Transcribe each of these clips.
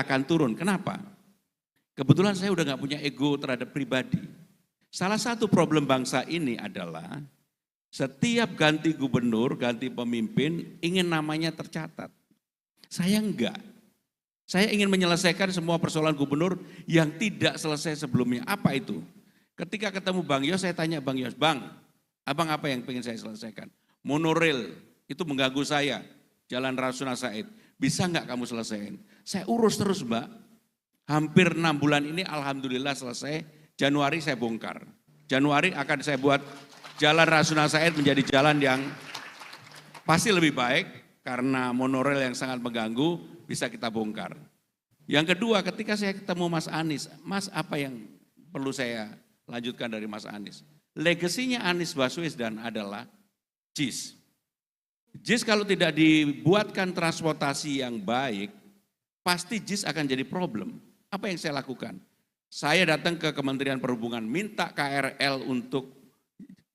akan turun. Kenapa? Kebetulan saya udah nggak punya ego terhadap pribadi. Salah satu problem bangsa ini adalah setiap ganti gubernur, ganti pemimpin ingin namanya tercatat. Saya enggak. Saya ingin menyelesaikan semua persoalan gubernur yang tidak selesai sebelumnya. Apa itu? Ketika ketemu Bang Yos, saya tanya Bang Yos, Bang, abang apa yang ingin saya selesaikan? Monorail, itu mengganggu saya, Jalan Rasuna Said. Bisa enggak kamu selesaikan? Saya urus terus Mbak. Hampir 6 bulan ini alhamdulillah selesai, Januari saya bongkar. Januari akan saya buat Jalan Rasuna Said menjadi jalan yang pasti lebih baik karena monorail yang sangat mengganggu bisa kita bongkar. Yang kedua ketika saya ketemu Mas Anies, Mas apa yang perlu saya lanjutkan dari Mas Anies? Legasinya Anies Baswedan adalah JIS. JIS kalau tidak dibuatkan transportasi yang baik, pasti JIS akan jadi problem. Apa yang saya lakukan? Saya datang ke Kementerian Perhubungan, minta KRL untuk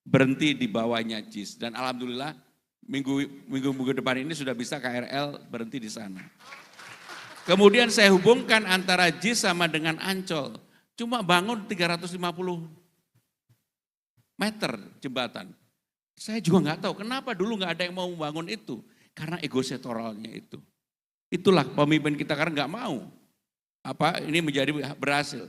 berhenti di bawahnya JIS. Dan alhamdulillah minggu depan ini sudah bisa KRL berhenti di sana. Kemudian saya hubungkan antara JIS sama dengan Ancol. Cuma bangun 350 meter jembatan. Saya juga nggak tahu kenapa dulu nggak ada yang mau membangun itu. Karena ego sektoralnya itu. Itulah pemimpin kita karena nggak mau. Ini menjadi berhasil.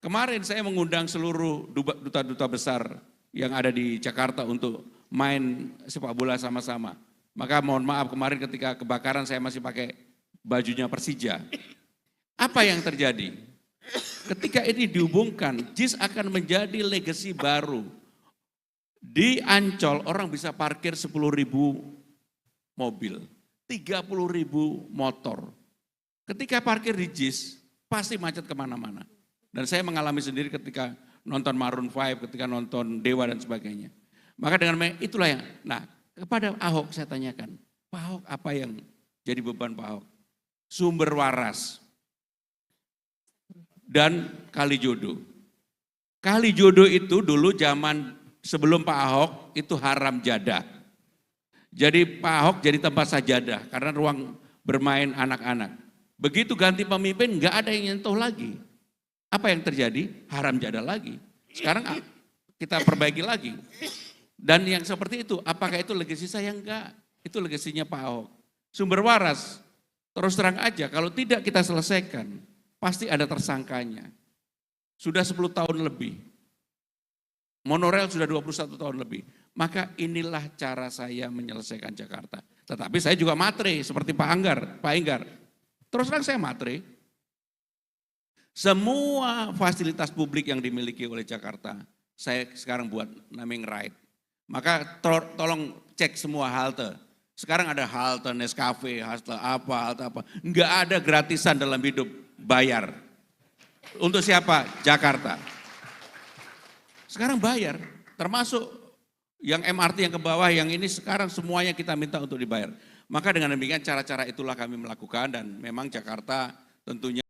Kemarin saya mengundang seluruh duta-duta besar yang ada di Jakarta untuk main sepak bola sama-sama. Maka mohon maaf kemarin ketika kebakaran saya masih pakai bajunya Persija. Apa yang terjadi? Ketika ini dihubungkan, JIS akan menjadi legasi baru. Di Ancol orang bisa parkir 10.000 mobil, 30.000 motor. Ketika parkir di JIS, pasti macet kemana-mana. Dan saya mengalami sendiri ketika nonton Maroon 5, ketika nonton Dewa dan sebagainya. Maka dengan itulah yang, kepada Ahok saya tanyakan, Pak Ahok apa yang jadi beban Pak Ahok? Sumber waras dan Kalijodo. Kalijodo itu dulu zaman sebelum Pak Ahok itu haram jadah. Jadi Pak Ahok jadi tempat sajadah karena ruang bermain anak-anak. Begitu ganti pemimpin nggak ada yang nyentuh lagi. Apa yang terjadi? Haram jadah lagi. Sekarang kita perbaiki lagi. Dan yang seperti itu, apakah itu legasi saya? Enggak. Itu legasinya Pak Ahok. Sumber waras. Terus terang aja, kalau tidak kita selesaikan, pasti ada tersangkanya. Sudah 10 tahun lebih. Monorail sudah 21 tahun lebih. Maka inilah cara saya menyelesaikan Jakarta. Tetapi saya juga matre, seperti Pak Enggar. Terus terang saya matre. Semua fasilitas publik yang dimiliki oleh Jakarta, saya sekarang buat naming right. Maka tolong cek semua halte. Sekarang ada halte Nescafe, halte apa. Enggak ada gratisan dalam hidup, bayar. Untuk siapa? Jakarta. Sekarang bayar, termasuk yang MRT yang ke bawah, yang ini sekarang semuanya kita minta untuk dibayar. Maka dengan demikian cara-cara itulah kami melakukan dan memang Jakarta tentunya